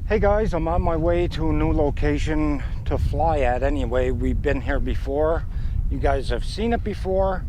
Hey guys, I'm on my way to a new location to fly at anyway. We've been here before. You guys have seen it before.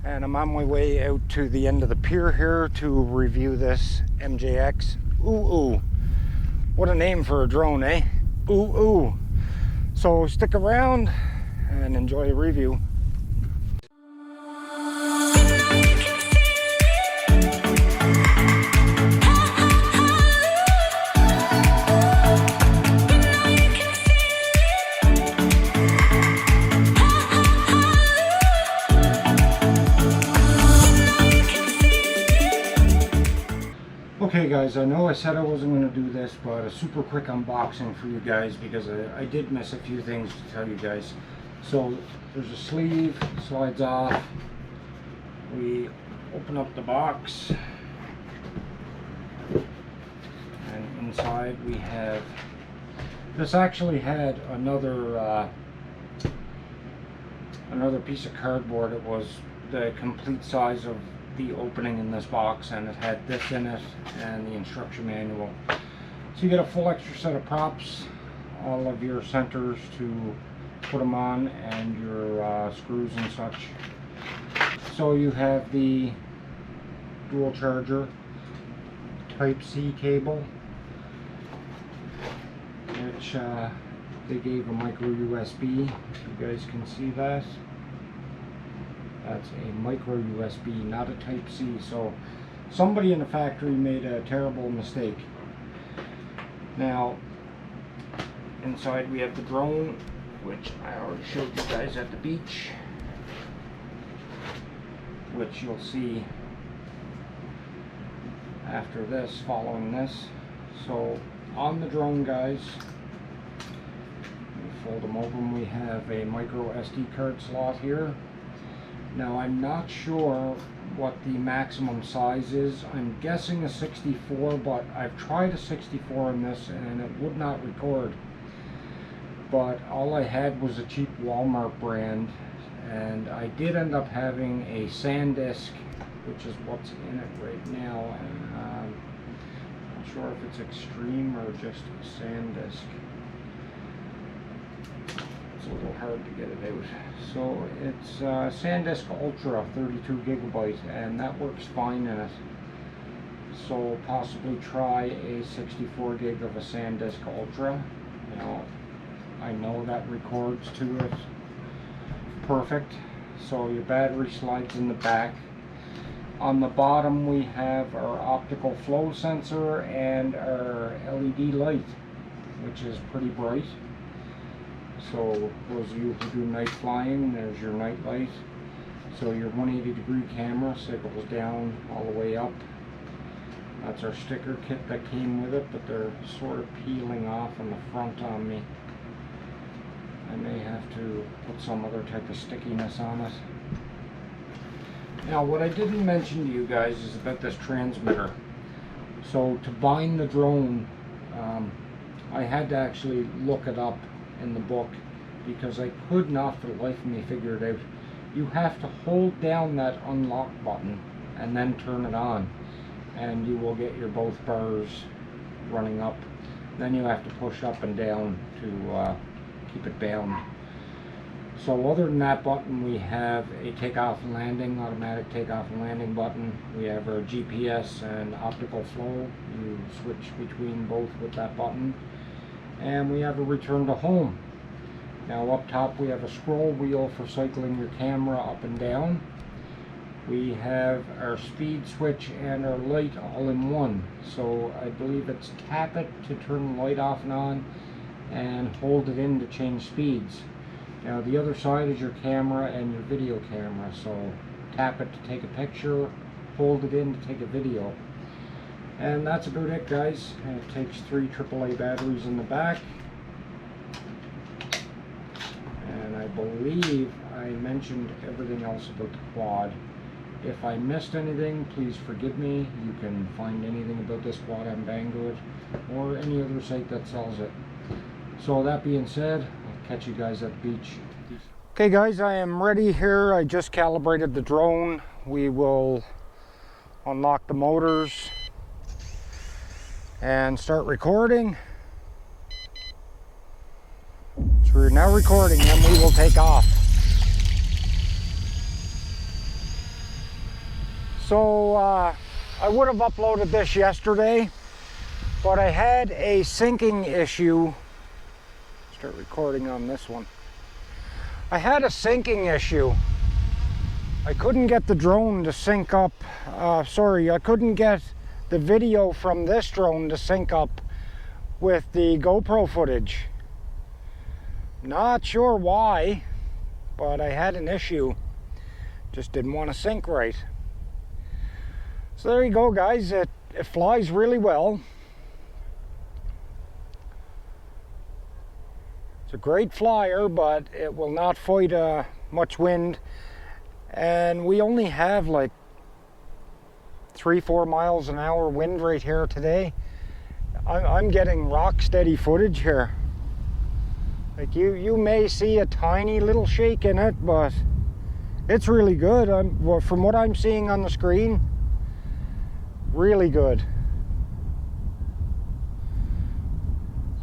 And I'm on my way out to the end of the pier here to review this MJX Ooh Ooh. What a name for a drone, eh? Ooh Ooh. So stick around and enjoy the review. Okay guys, I know I said I wasn't going to do this, but a super quick unboxing for you guys because I did miss a few things to tell you guys. So there's a sleeve, slides off. We open up the box, and inside we have, this actually had another piece of cardboard. It was the complete size of the opening in this box, and it had this in it and the instruction manual. So you get a full extra set of props, all of your centers to put them on, and your screws and such. So you have the dual charger Type-C cable, which they gave a micro USB, if you guys can see that. That's a micro USB, not a Type-C. So somebody in the factory made a terrible mistake. Now, inside we have the drone, which I already showed you guys at the beach, which you'll see after this, following this. So on the drone, guys, we fold them open. We have a micro SD card slot here. Now I'm not sure what the maximum size is. I'm guessing a 64, but I've tried a 64 in this and it would not record. But all I had was a cheap Walmart brand, and I did end up having a SanDisk, which is what's in it right now, and I'm not sure if it's Extreme or just a SanDisk. It's a little hard to get it out. So it's SanDisk Ultra 32 gigabyte, and that works fine in it. So possibly try a 64 gig of a SanDisk Ultra. Now I know that records to it perfect. So your battery slides in the back. On the bottom we have our optical flow sensor and our LED light, which is pretty bright. So those of you who do night flying, there's your night light. So your 180-degree camera cycles down all the way up. That's our sticker kit that came with it, but they're sort of peeling off on the front on me. I may have to put some other type of stickiness on it. Now what I didn't mention to you guys is about this transmitter. So to bind the drone, I had to actually look it up in the book because I could not for the life of me figure it out. You have to hold down that unlock button and then turn it on, and you will get your both bars running up. Then you have to push up and down to keep it bound. So other than that button, we have a takeoff and landing, automatic takeoff and landing button. We have our GPS and optical flow. You switch between both with that button. And we have a return to home. Now up top we have a scroll wheel for cycling your camera up and down. We have our speed switch and our light all in one. So I believe it's tap it to turn the light off and on, and hold it in to change speeds. Now the other side is your camera and your video camera. So tap it to take a picture, hold it in to take a video. And that's about it, guys. And it takes 3 AAA batteries in the back. And I believe I mentioned everything else about the quad. If I missed anything, please forgive me. You can find anything about this quad on Banggood or any other site that sells it. So that being said, I'll catch you guys at the beach. Okay guys, I am ready here. I just calibrated the drone. We will unlock the motors and start recording. So we're now recording, then we will take off. So I would have uploaded this yesterday, but I had a syncing issue. Start recording on this one. I had a syncing issue. I couldn't get the drone to sync up. I couldn't get the video from this drone to sync up with the GoPro footage. Not sure why, but I had an issue. Just didn't want to sync right. So there you go, guys. It flies really well. It's a great flyer, but it will not fight much wind. And we only have like 3-4 miles an hour wind right here today. I'm getting rock steady footage here. Like you may see a tiny little shake in it, but it's really good. Well, from what I'm seeing on the screen, really good.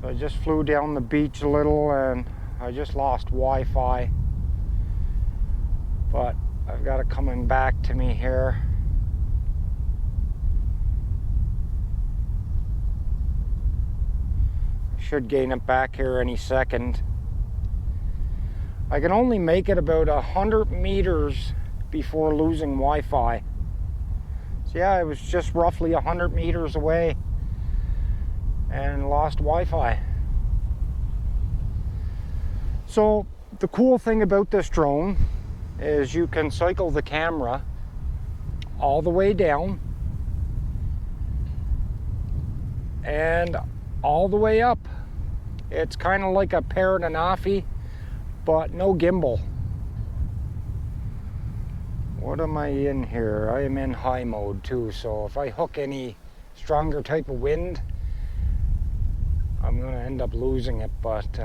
So I just flew down the beach a little and I just lost Wi-Fi. But I've got it coming back to me here. I should gain it back here any second. I can only make it about 100 meters before losing Wi-Fi. So yeah, I was just roughly 100 meters away and lost Wi-Fi. So the cool thing about this drone is you can cycle the camera all the way down and all the way up. It's kind of like a Paradanafi, but no gimbal. What am I in here? I am in high mode too, so if I hook any stronger type of wind, I'm going to end up losing it, but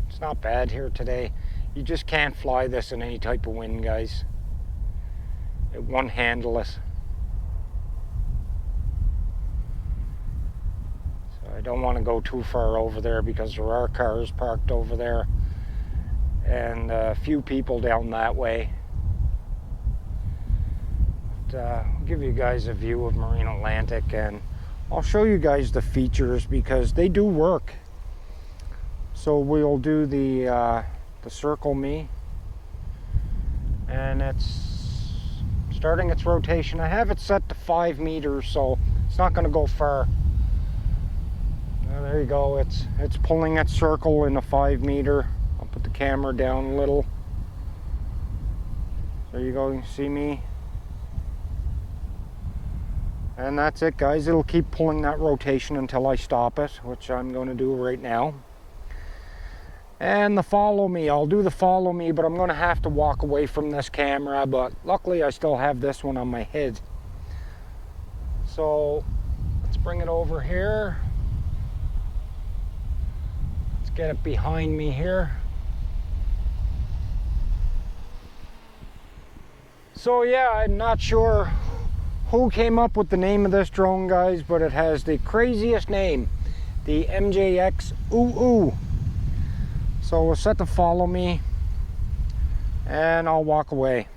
it's not bad here today. You just can't fly this in any type of wind, guys. It won't handle it. So I don't want to go too far over there because there are cars parked over there and a few people down that way. But, I'll give you guys a view of Marine Atlantic and I'll show you guys the features because they do work. So we'll do the circle me, and it's starting its rotation. I have it set to 5 meters, so it's not going to go far. There you go. It's pulling its circle in a 5 meter. I'll put the camera down a little. There you go. You can see me. And that's it, guys. It'll keep pulling that rotation until I stop it, which I'm going to do right now. And the follow me, I'll do the follow me, but I'm going to have to walk away from this camera, but luckily I still have this one on my head. So let's bring it over here. Let's get it behind me here. So yeah, I'm not sure who came up with the name of this drone, guys, but it has the craziest name, the MJX Ooh Ooh. So we'll set to follow me and I'll walk away.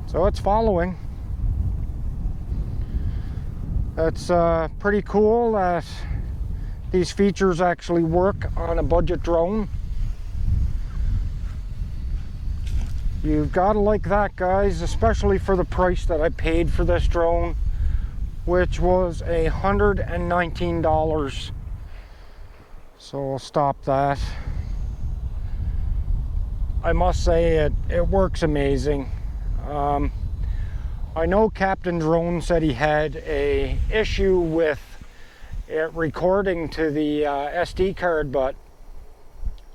So it's following. It's pretty cool that these features actually work on a budget drone. You've got to like that, guys, especially for the price that I paid for this drone, which was $119. So I'll stop that. I must say it works amazing. I know Captain Drone said he had a issue with it recording to the SD card, but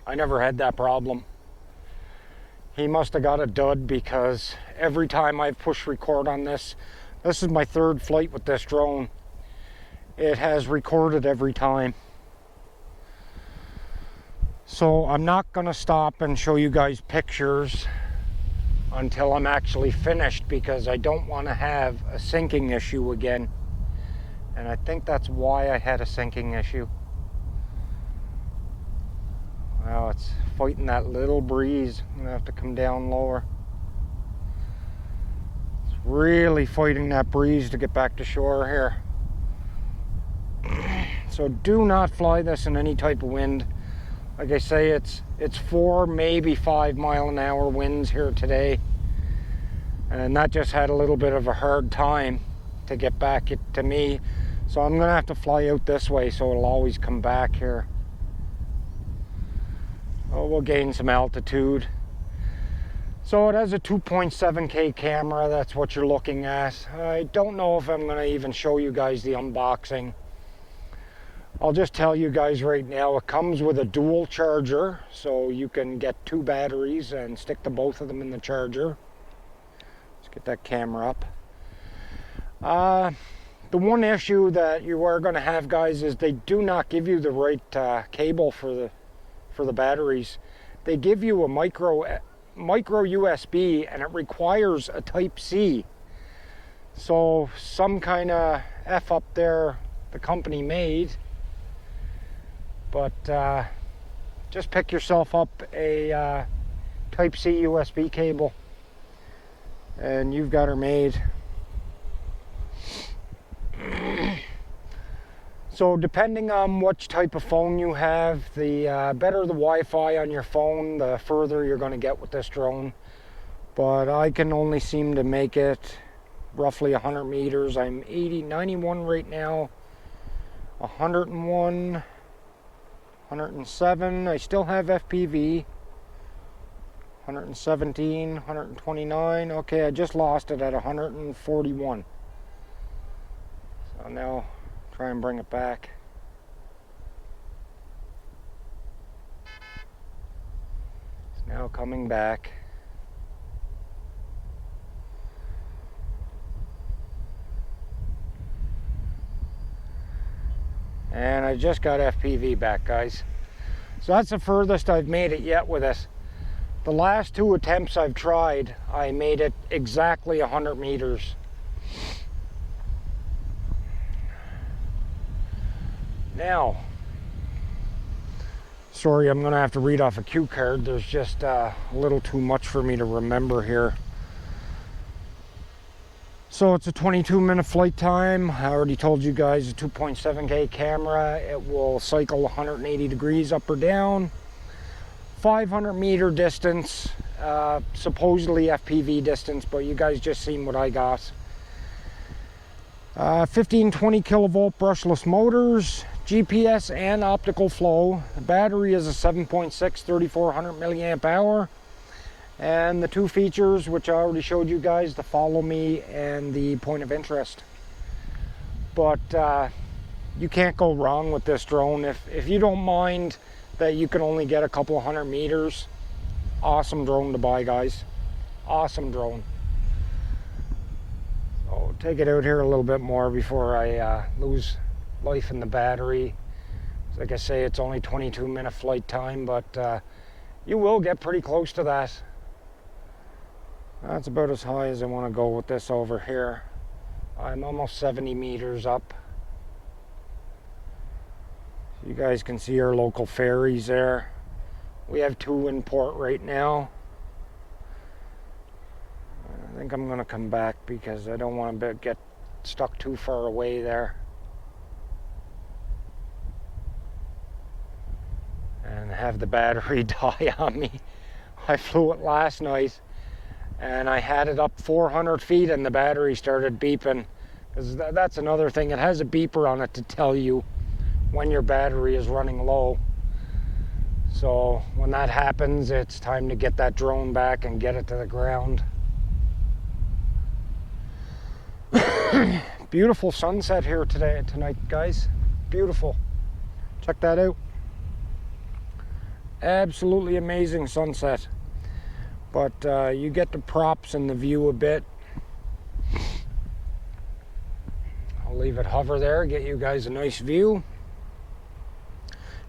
I never had that problem. He must have got a dud because every time I've pushed record on this is my 3rd flight with this drone. It has recorded every time. So I'm not going to stop and show you guys pictures. until I'm actually finished, because I don't want to have a sinking issue again. And I think that's why I had a sinking issue. Well, it's fighting that little breeze. I'm gonna have to come down lower. It's really fighting that breeze to get back to shore here. So do not fly this in any type of wind. Like I say, it's 4, maybe 5 mile an hour winds here today. And that just had a little bit of a hard time to get back to me. So I'm gonna have to fly out this way so it'll always come back here. Oh, we'll gain some altitude. So it has a 2.7K camera, that's what you're looking at. I don't know if I'm gonna even show you guys the unboxing. I'll just tell you guys right now, it comes with a dual charger, so you can get 2 batteries and stick the both of them in the charger. Let's get that camera up. The one issue that you are going to have, guys, is they do not give you the right cable for the batteries. They give you a micro USB, and it requires a Type C. So some kind of F up there the company made. But just pick yourself up a Type C USB cable, and you've got her made. So depending on which type of phone you have, the better the Wi-Fi on your phone, the further you're going to get with this drone. But I can only seem to make it roughly 100 meters. I'm 91 right now, 101, 107. I still have FPV. 117, 129. Okay, I just lost it at 141. So now try and bring it back. It's now coming back. And I just got FPV back, guys. So that's the furthest I've made it yet with it. The last 2 attempts I've tried, I made it exactly 100 meters. Now, sorry, I'm gonna have to read off a cue card. There's just a little too much for me to remember here. So it's a 22-minute flight time. I already told you guys, a 2.7K camera. It will cycle 180 degrees up or down. 500 meter distance, supposedly FPV distance, but you guys just seen what I got. 15-20 kilovolt brushless motors, GPS and optical flow. The battery is a 7.6 3400 milliamp hour. And the 2 features, which I already showed you guys, the follow me and the point of interest. But you can't go wrong with this drone. If you don't mind that you can only get a couple of 100 meters, awesome drone to buy, guys. Awesome drone. So take it out here a little bit more before I lose life in the battery. Like I say, it's only 22-minute flight time, but you will get pretty close to that. That's about as high as I want to go with this over here. I'm almost 70 meters up. You guys can see our local ferries there. We have 2 in port right now. I think I'm going to come back because I don't want to get stuck too far away there. And have the battery die on me. I flew it last night and I had it up 400 feet and the battery started beeping. Because that's another thing, it has a beeper on it to tell you when your battery is running low. So when that happens, it's time to get that drone back and get it to the ground. Beautiful sunset here tonight, guys. Beautiful. Check that out. Absolutely amazing sunset. But you get the props and the view a bit. I'll leave it hover there, get you guys a nice view.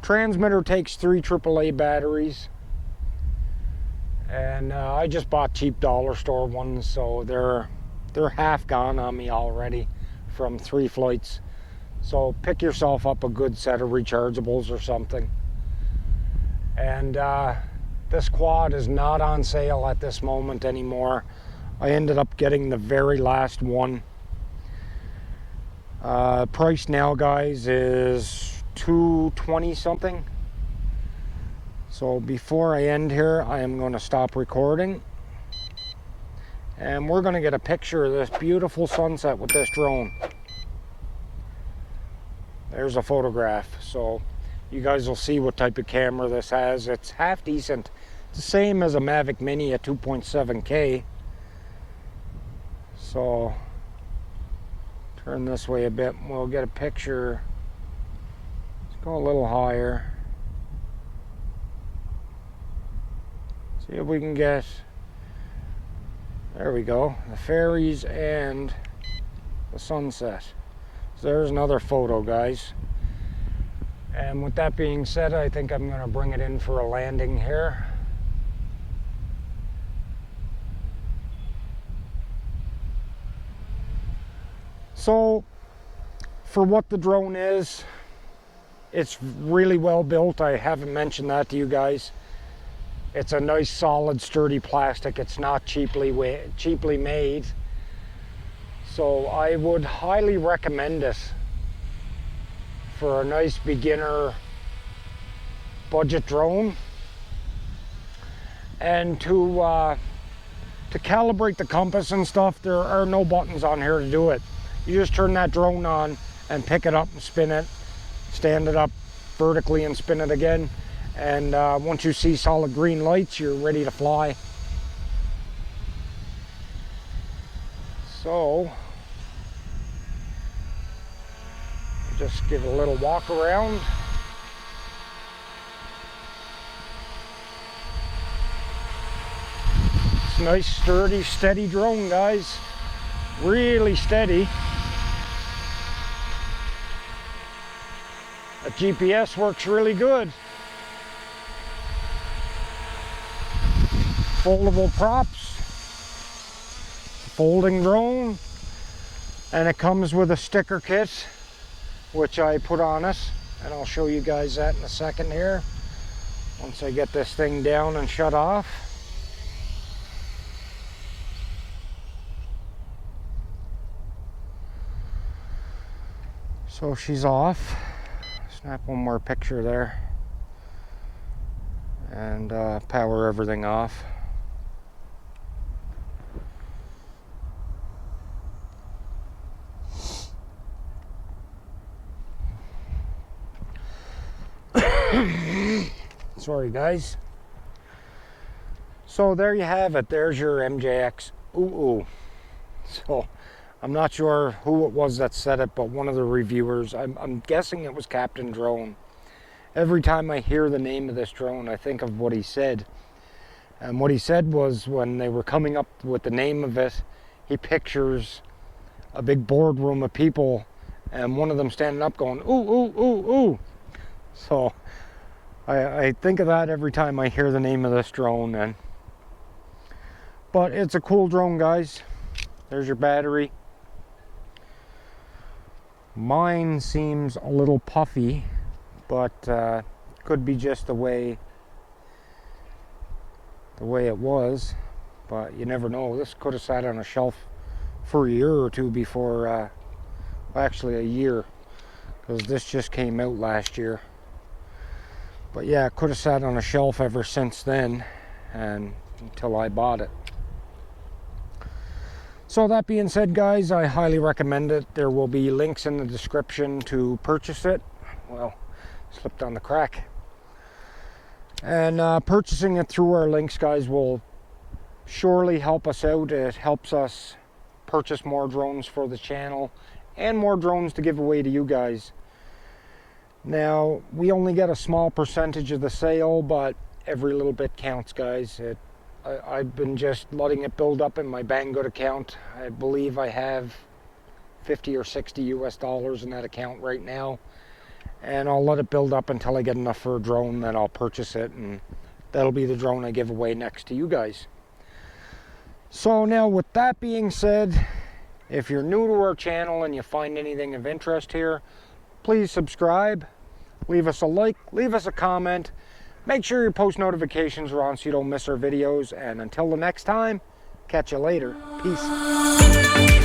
Transmitter takes 3 AAA batteries. And I just bought cheap dollar store ones, so they're half gone on me already from 3 flights. So pick yourself up a good set of rechargeables or something. And this quad is not on sale at this moment anymore. I ended up getting the very last one. Price now, guys, is $220 something. So before I end here, I am going to stop recording. And we're going to get a picture of this beautiful sunset with this drone. There's a photograph. So you guys will see what type of camera this has. It's half decent. It's the same as a Mavic Mini at 2.7K. So turn this way a bit and we'll get a picture. Let's go a little higher. See if we can get, there we go, the ferries and the sunset. So there's another photo, guys. And with that being said, I think I'm going to bring it in for a landing here. So for what the drone is, it's really well built. I haven't mentioned that to you guys. It's a nice, solid, sturdy plastic. It's not cheaply made. So I would highly recommend it for a nice beginner budget drone. And to calibrate the compass and stuff, there are no buttons on here to do it. You just turn that drone on and pick it up and spin it, stand it up vertically and spin it again. And once you see solid green lights, you're ready to fly. So, just give it a little walk around. It's a nice, sturdy, steady drone, guys. Really steady. The GPS works really good. Foldable props, folding drone, and it comes with a sticker kit which I put on it, and I'll show you guys that in a second here once I get this thing down and shut off. So she's off. Snap one more picture there and power everything off. Sorry, guys. So there you have it. There's your MJX Ooh Ooh. So I'm not sure who it was that said it, but one of the reviewers, I'm guessing it was Captain Drone. Every time I hear the name of this drone, I think of what he said. And what he said was, when they were coming up with the name of it, he pictures a big boardroom of people and one of them standing up going, ooh, ooh, ooh, ooh. So I think of that every time I hear the name of this drone. But it's a cool drone, guys. There's your battery. Mine seems a little puffy, but could be just the way it was. But you never know. This could have sat on a shelf for a year or two before, well, actually a year, because this just came out last year. But yeah, it could have sat on a shelf ever since then, and until I bought it. So that being said, guys, I highly recommend it. There will be links in the description to purchase it. Well, slipped on the crack. And purchasing it through our links, guys, will surely help us out. It helps us purchase more drones for the channel and more drones to give away to you guys. Now, we only get a small percentage of the sale, but every little bit counts, guys. I've been just letting it build up in my Banggood account. I believe I have 50 or 60 US dollars in that account right now. And I'll let it build up until I get enough for a drone, then I'll purchase it. And that'll be the drone I give away next to you guys. So now with that being said, if you're new to our channel and you find anything of interest here, please subscribe, leave us a like, leave us a comment, make sure your post notifications are on so you don't miss our videos, and until the next time, catch you later. Peace.